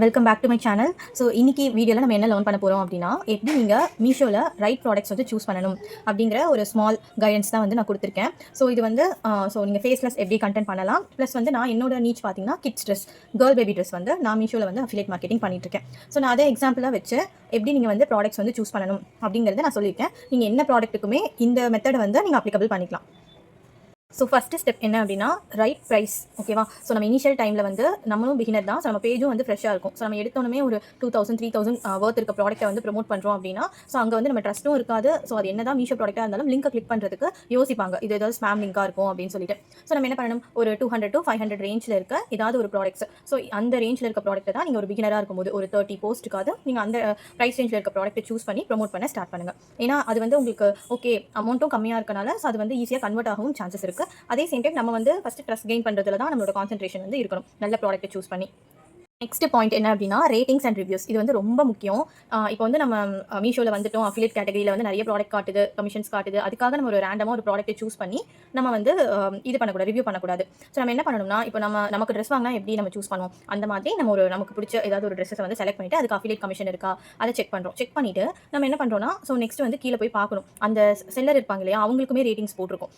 Welcome back to my channel. So இன்னைக்கு வீடியோவில் நம்ம என்ன லேர்ன் பண்ண போகிறோம் அப்படின்னா, எப்படி நீங்கள் மீஷோவில் ரைட் ப்ராடக்ட்ஸ் வந்து சூஸ் பண்ணணும் அப்படிங்கிற ஒரு ஸ்மால் கைடன்ஸ் தான் வந்து நான் கொடுத்துருக்கேன். ஸோ இது வந்து நீங்கள் ஃபேஸ்லெஸ் எப்படி கண்டென்ட் பண்ணலாம், ப்ளஸ் வந்து நான் என்னோட நீச் பார்த்தீங்கன்னா kids dress, girl baby dress வந்து நான் மீஷோவில் வந்து அஃபிலியேட் மார்க்கெட்டிங் பண்ணிட்டு இருக்கேன். ஸோ நான் அதை எக்ஸாம்பிளாக வச்சு எப்படி நீங்கள் வந்து ப்ராடக்ட்ஸ் வந்து சூஸ் பண்ணணும் அப்படிங்கிறத நான் சொல்லியிருக்கேன். நீங்கள் என்ன ப்ராடக்ட்டுக்குமே இந்த மெத்தடை வந்து நீங்கள் அப்ளிகபிள் பண்ணிக்கலாம். ஸோ ஃபஸ்ட்டு ஸ்டெப் என்ன அப்படின்னா, ரைட் ப்ரைஸ். ஓகேவா? ஸோ நம்ம இனிஷியல் டைமில் வந்து நம்மளும் பிகினர் தான். ஸோ நம்ம பேஜும் வந்து ஃப்ரெஷ்ஷாக இருக்கும். ஸோ நம்ம எடுத்தோன்னே ஒரு 2000 3000 வர்த் இருக்க ப்ராடக்ட்டை வந்து ப்ரொமோட் பண்ணுறோம் அப்படின்னா, ஸோ அங்கே வந்து நம்ம ட்ரஸ்ட்டும் இருக்காது. ஸோ அது என்ன தான் மீஷோ ப்ராடக்ட்டாக இருந்தாலும் லிங்கை கிளிக் பண்ணுறதுக்கு யோசிப்பாங்க, இது ஏதாவது ஸ்பேம் லிங்காக இருக்கும் அப்படின்னு சொல்லிட்டு. ஸோ நம்ம என்ன பண்ணணும், ஒரு 200 to 500 ரேஞ்சில் இருக்க ஏதாவது ஒரு ப்ராடக்ட்ஸ். ஸோ அந்த ரேஞ்சில் இருக்க ப்ராடக்ட்டை தான் நீங்கள் ஒரு பிகினராக இருக்கும்போது ஒரு 30 போஸ்ட்டுக்காவது நீங்கள் அந்த ப்ரைஸ் ரேஞ்சில் இருக்க ப்ராடக்ட்டை சூஸ் பண்ணி ப்ரொமோட் பண்ண ஸ்டார்ட் பண்ணுங்கள். ஏன்னா அது வந்து உங்களுக்கு ஓகே அமௌண்ட்டும் கம்மியாக இருக்கனால ஸோ அது வந்து ஈஸியாக கன்வெர்ட் ஆகவும் சான்சஸ் இருக்குது. அதே சேம் டைம் நம்ம வந்து ஃபஸ்ட்டு ட்ரஸ்ட் கெயின் பண்ணுறதுல தான் நம்மளோட கான்சன்ட்ரேஷன் வந்து இருக்கணும், நல்ல ப்ராடக்ட்டை சூஸ் பண்ணி. நெக்ஸ்ட் பாயிண்ட் என்ன அப்படின்னா, ரேட்டிங்ஸ் அண்ட் ரிவ்யூஸ். இது வந்து ரொம்ப முக்கியம். இப்போ வந்து நம்ம மீஷோவில் வந்துட்டோம், அஃபிலியேட் கேட்டகரியில் வந்து நிறைய ப்ராடக்ட் காட்டுது, கமிஷன்ஸ் காட்டுது. அதுக்காக நம்ம ஒரு ரேண்டமாக ஒரு ப்ராடக்ட்டை சூஸ் பண்ணி நம்ம வந்து இது பண்ணக்கூடாது, ரிவ்யூ பண்ணக்கூடாது. ஸோ நம்ம என்ன பண்ணணும்னா, இப்போ நமக்கு ட்ரெஸ் வாங்கினா எப்படி நம்ம சூஸ் பண்ணுவோம், அந்த மாதிரி நம்ம நமக்கு பிடிச்ச ஏதாவது ஒரு ட்ரெஸ்ஸை வந்து செலக்ட் பண்ணிட்டு அதுக்கு அஃபிலியேட் கமிஷன் இருக்கா அதை செக் பண்ணுறோம். செக் பண்ணிவிட்டு நம்ம என்ன பண்ணுறோம்னா, ஸோ நெக்ஸ்ட் வந்து கீழே போய் பார்க்கணும், அந்த செல்லர் இருப்பாங்க இல்லையா, அவங்களுக்குமே ரேட்டிங்ஸ் போட்டிருக்கும்.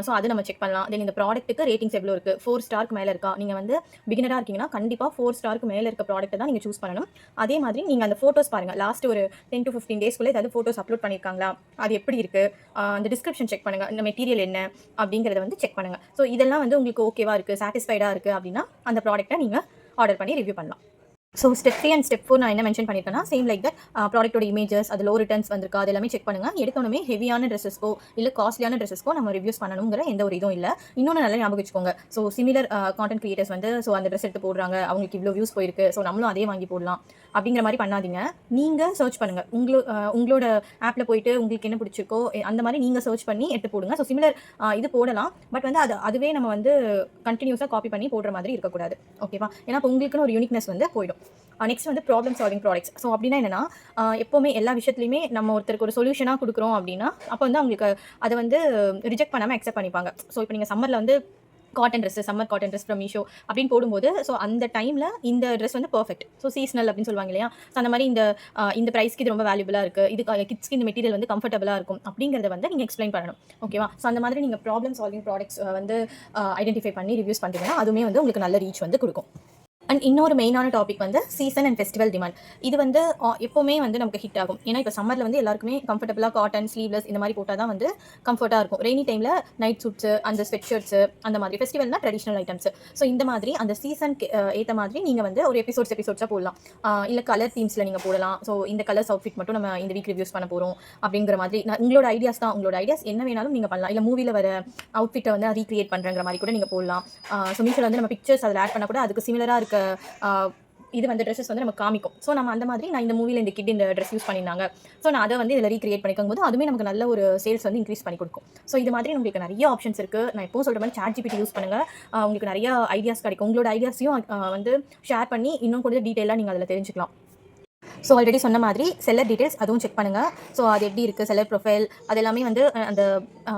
ஸோ அது நம்ம செக் பண்ணலாம். தென் இந்த ப்ராடக்ட்டுக்கு ரேட்டிங்ஸ் எவ்வளோ இருக்குது, 4 ஸ்டாருக்கு மேலே இருக்கா. நீங்கள் வந்து பிகினராக இருக்கீங்கன்னா கண்டிப்பாக 4 ஸ்டாருக்கு மேலே இருக்க ப்ராடக்ட்டை தான் நீங்கள் சூஸ் பண்ணணும். அதே மாதிரி நீங்கள் அந்த ஃபோட்டோஸ் பாருங்கள், லாஸ்ட் ஒரு 10 to 15 டேஸ்க்குள்ளே ஏதாவது ஃபோட்டோஸ் அப்லோட் பண்ணியிருக்காங்களா, அது எப்படி இருக்குது, அந்த டிஸ்கிரிப்ஷன் செக் பண்ணுங்கள், இந்த மெட்டீரியல் என்ன அப்படிங்கிறத வந்து செக் பண்ணுங்கள். ஸோ இதெல்லாம் வந்து உங்களுக்கு ஓகேவா இருக்குது, சாட்டிஸ்ஃபைடாக இருக்குது அப்படின்னா அந்த ப்ராடக்ட்டை நீங்கள் ஆர்டர் பண்ணி ரிவ்யூ பண்ணலாம். ஸோ ஸ்டெப் 3 அண்ட் ஸ்டெப் 4 நான் என்ன மென்ஷன் பண்ணியிருக்கேன்னா, சேம் லைக் தட் ப்ராடக்ட்டோட இமேஜஸ், அது லோ ரிட்டர்ன்ஸ் வந்திருக்கா, அது எல்லாமே செக் பண்ணுங்கள். எடுத்தோன்னே ஹெவியான ட்ரெஸ்ஸஸ்க்கோ இல்லை காஸ்ட்லியான ட்ரெஸ்ஸஸ்க்கோ நம்ம ரிவ்யூஸ் பண்ணணுங்கிற எந்த ஒரு இதுவும் இல்லை. இன்னொன்று நல்லா ஞாபகம் வச்சுக்கோங்க, ஸோ சிமிலர் கான்டென்ட் கிரியேட்டர்ஸ் வந்து ஸோ அந்த ட்ரெஸ் எடுத்து போடுறாங்க, அவங்களுக்கு இவ்வளோ வியூஸ் போயிருக்கு, ஸோ நம்மளும் அதே வாங்கி போடலாம் அப்படிங்கிற மாதிரி பண்ணாதீங்க. நீங்கள் சர்ச் பண்ணுங்கள், உங்களோட ஆப்பில் போயிட்டு உங்களுக்கு என்ன பிடிச்சிருக்கோ அந்த மாதிரி நீங்கள் சர்ச் பண்ணி எடுத்து போடுங்க. ஸோ சிமிலர் இது போடலாம், பட் வந்து அதுவே நம்ம வந்து கண்டினியூஸாக காப்பி பண்ணி போடுற மாதிரி இருக்கக்கூடாது. ஓகேவா? ஏன்னா இப்போ உங்களுக்குன்னு ஒரு யூனிக்னஸ் வந்து போயிடும். நெக்ஸ்ட் வந்து ப்ராப்ளம் சால்விங் ப்ராடக்ட்ஸ். ஸோ அப்படின்னா என்னன்னா, எப்போவுமே எல்லா விஷயத்துலையுமே நம்ம ஒருத்தருக்கு ஒரு சொல்யூஷனாக கொடுக்குறோம் அப்படின்னா அப்போ வந்து அவங்களுக்கு அதை வந்து ரிஜெக்ட் பண்ணாமல் அக்செப்ட் பண்ணிப்பாங்க. ஸோ இப்போ நீங்கள் சம்மரில் வந்து cotton dress, summer cotton dress from Meesho அப்படின்னு போடும்போது ஸோ அந்த டைமில் இந்த ட்ரெஸ் வந்து பர்ஃபெக்ட், ஸோ சீசனல் அப்படின்னு சொல்லுவாங்க இல்லையா. ஸோ அந்த மாதிரி இந்த ப்ரைஸ்க்கு இது ரொம்ப வேல்யூபிளாக இருக்குது, இது கிட்ஸ்க்கு இந்த மெட்டீரியல் வந்து கம்ஃபர்டபுளாக இருக்கும் அப்படிங்கிறத வந்து நீங்கள் எக்ஸ்பிளைன் பண்ணணும். ஓகேவா? ஸோ அந்த மாதிரி நீங்கள் ப்ராப்ளம் சால்விங் ப்ராடக்ட்ஸ் வந்து ஐடென்டிஃபை பண்ணி ரிவ்யூஸ் பண்ணுறீங்கன்னா அதுவுமே வந்து உங்களுக்கு நல்ல ரீச் வந்து கொடுக்கும். அண்ட் இன்னொரு மெயினான டாபிக் வந்து சீசன் அண்ட் ஃபெஸ்டிவல் டிமாண்ட். இது வந்து எப்போவுமே வந்து நமக்கு ஹிட் ஆகும். ஏன்னா இப்போ சம்மரில் வந்து எல்லாருக்குமே கம்ஃபர்டபுளாக காட்டன் ஸ்லீவ்லெஸ் இந்த மாதிரி போட்டால் தான் வந்து கம்ஃபர்ட்டாக இருக்கும். ரெய்னி டைமில் நைட் சூட்ஸு, அந்த ஸ்வெட் ஷர்ட்ஸு, அந்த மாதிரி ஃபெஸ்டிவல்னால் ட்ரெடிஷ்னல் ஐட்டம்ஸ். ஸோ இந்த மாதிரி அந்த சீசனுக்கு ஏற்ற மாதிரி நீங்கள் வந்து ஒரு எபிசோட்ஸாக போடலாம். இல்லை கலர் தீம்ஸில் நீங்கள் போடலாம். ஸோ இந்த கலர்ஸ் அவுட்ஃபிட் மட்டும் நம்ம இந்த வீக் ரிவ்யூஸ் பண்ண போகிறோம் அப்படிங்கிற மாதிரி உங்களோட ஐடியாஸ் தான். உங்களோட ஐடியாஸ் என்ன வேணாலும் நீங்கள் பண்ணலாம். இல்லை மூவியில் வர அவுட்ஃபிட்டை வந்து ரீக்ரியேட் பண்ணுறங்கிற மாதிரி கூட நீங்கள் போடலாம். ஸோ மீஷோவில் வந்து நம்ம பிக்சர்ஸ் அதில் ஆட் பண்ணால் கூட அதுக்கு சிமிலராக இருக்க இது வந்து ட்ரெஸ்ஸஸ் வந்து நம்ம காமிக்கும். ஸோ நம்ம அந்த மாதிரி நான் இந்த மூவியில் இந்த கிட் இந்த ட்ரெஸ் யூஸ் பண்ணியிருந்தாங்க, ஸோ நான் அதை வந்து இதில் ரீக்ரியேட் பண்ணிக்கும் போது அதுவுமே நமக்கு நல்ல ஒரு சேல்ஸ் வந்து இன்க்ரீஸ் பண்ணி கொடுக்கும். ஸோ இது மாதிரி உங்களுக்கு நிறைய ஆப்ஷன்ஸ் இருக்குது. நான் எப்போவும் சொல்கிற மாதிரி ChatGPT யூஸ் பண்ணுங்கள், உங்களுக்கு நிறைய ஐடியாஸ் கிடைக்கும். உங்களோட ஐடியாஸையும் வந்து ஷேர் பண்ணி இன்னும் கொஞ்சம் டீட்டெயிலாக நீங்கள் அதில் தெரிஞ்சுக்கலாம். ஸோ ஆல்ரெடி சொன்ன மாதிரி செல்லர் டீட்டெயில்ஸ் அதுவும் செக் பண்ணுங்கள். ஸோ அது எப்படி இருக்குது, செல்லர் ப்ரொஃபைல் அது எல்லாமே வந்து அந்த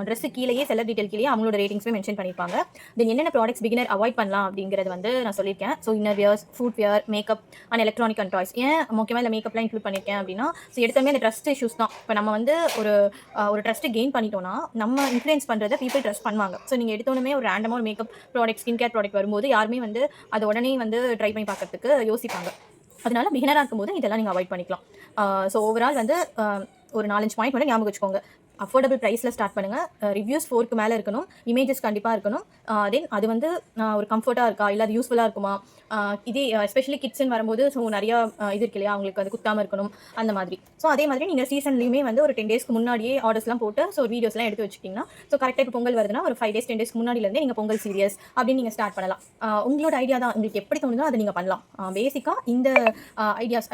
ட்ரெஸ்ஸு கீழேயே செல்லர் டீட்டெயில் கீழே அவங்களோட ரேட்டிங்ஸுமே மென்ஷன் பண்ணியிருப்பாங்க. தென் என்னென்ன ப்ராடக்ட்ஸ் பிகினர் அவாய்ட் பண்ணலாம் அப்படிங்கிறது வந்து நான் சொல்லியிருக்கேன். So inner wears, food wear, makeup and electronic and toys. ஏன் முக்கியமாக இல்லை மேக்கப்லாம் இன்க்ளூட் பண்ணியிருக்கேன் அப்படின்னா, ஸோ எடுத்தோமே அந்த ட்ரஸ்ட் இஷ்யூஸ் தான். இப்போ நம்ம வந்து ஒரு ட்ரஸ்ட்டு கெயின் பண்ணிட்டோம்னா நம்ம இன்ஃப்ளூயன்ஸ் பண்ணுறதை பீப்பிள் ட்ரஸ்ட் பண்ணுவாங்க. ஸோ நீங்கள் எடுத்தோடனே ஒரு ரேண்டமாக ஒரு makeup product, skin care product வரும்போது யாருமே வந்து அதை உடனே வந்து ட்ரை பண்ணி பார்க்கறதுக்கு யோசிப்பாங்க. அதனால பிகினராக இருக்கும்போது இதெல்லாம் நீங்கள் அவாய்ட் பண்ணிக்கலாம். ஸோ ஓவரால் வந்து ஒரு 4-5 பாயிண்ட் மட்டும் ஞாபகம் வச்சுக்கோங்க. அஃபோர்டபுள் ப்ரைஸில் ஸ்டார்ட் பண்ணுங்கள். ரிவ்யூஸ் 4க்கு மேலே இருக்கணும். இமேஜஸ் கண்டிப்பாக இருக்கணும். தென் அது வந்து ஒரு கம்ஃபர்ட்டாக இருக்கா, இல்லை அது யூஸ்ஃபுல்லாக இருக்குமா, இதே எஸ்பெஷலி கிட்ஸ்ன்னு வரும்போது ஸோ நிறையா இது இருக்கு இல்லையா, அவங்களுக்கு அது குத்தாமல் இருக்கணும் அந்த மாதிரி. ஸோ அதே மாதிரி நீங்கள் சீசன்லேயுமே வந்து ஒரு 10 டேஸ்க்கு முன்னாடியே ஆர்டர்ஸ்லாம் போட்டு ஸோ வீடியோஸ்லாம் எடுத்து வச்சுக்கிட்டிங்கன்னா ஸோ கரெக்டாக இப்போ பொங்கல் வருதுன்னா ஒரு 5 days 10 டேஸ்க்கு முன்னாடிலேருந்தே நீங்கள் பொங்கல் சீரியஸ் அப்படின்னு நீங்கள் ஸ்டார்ட் பண்ணலாம். உங்களோட ஐடியா தான், உங்களுக்கு எப்படி தோணுதோ அதை நீங்கள் பண்ணலாம். பேசிக்காக இந்த ஐடியாஸ்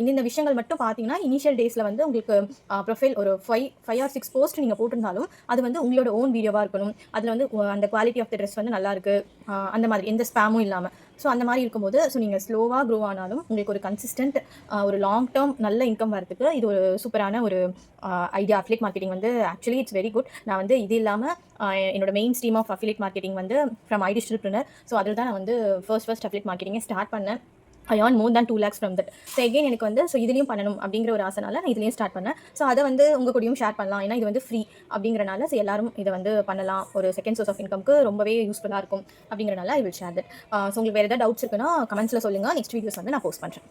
இந்த விஷயங்கள் மட்டும் பார்த்தீங்கன்னா இனிஷியல் டேஸில் வந்து உங்களுக்கு ப்ரொஃபைல் ஒரு 5 or 6 போஸ்ட் நீங்கள் போட்டிருந்தாலும் அது வந்து உங்களோட ஓன் வீடியோவாக இருக்கணும். அதில் வந்து அந்த குவாலிட்டி ஆஃப் த ட்ரெஸ் வந்து நல்லாயிருக்கு, அந்த மாதிரி எந்த ஸ்பேமும் இல்லாமல். ஸோ அந்த மாதிரி இருக்கும்போது ஸோ நீங்கள் ஸ்லோவாக க்ரோ ஆனாலும் உங்களுக்கு ஒரு கன்சிஸ்டன்ட் ஒரு லாங் டேர்ம் நல்ல இன்கம் வரதுக்கு இது ஒரு சூப்பரான ஒரு ஐடியா. அஃபிலியேட் மார்க்கெட்டிங் வந்து ஆக்சுவலி இட்ஸ் வெரி குட். நான் வந்து இது இல்லாமல் என்னோட main stream of affiliate marketing வந்து ஃப்ரம் ஐடிஸ்ட்ரிப்ரனர். ஸோ அதில் தான் நான் வந்து ஃபர்ஸ்ட் அஃபிலியேட் மார்க்கெட்டிங்கை ஸ்டார்ட் பண்ணேன். I earn more than 2 lakhs from that. So again எனக்கு வந்து ஸோ இதுலேயும் பண்ணணும் அப்படிங்கிற ஒரு ஆசைனால நான் இதுலேயும் ஸ்டார்ட் பண்ணேன். ஸோ அதை வந்து உங்கள் கூடயும் ஷேர் பண்ணலாம். ஏன்னா இது வந்து ஃப்ரீ அப்படிங்கிறனால ஸோ எல்லாரும் இதை வந்து பண்ணலாம். ஒரு செகண்ட் சோர்ஸ் ஆஃப் இன்கம்க்கு ரொம்பவே யூஸ்ஃபுல்லாக இருக்கும் அப்படிங்கிறனால I will share that. So உங்களுக்கு வேறு ஏதாவது டவுட்ஸ் இருக்குன்னா கமெண்ட்ஸில் சொல்லுங்கள். நெக்ஸ்ட் வீடியோஸ் வந்து நான் போஸ்ட் பண்ணுறேன்.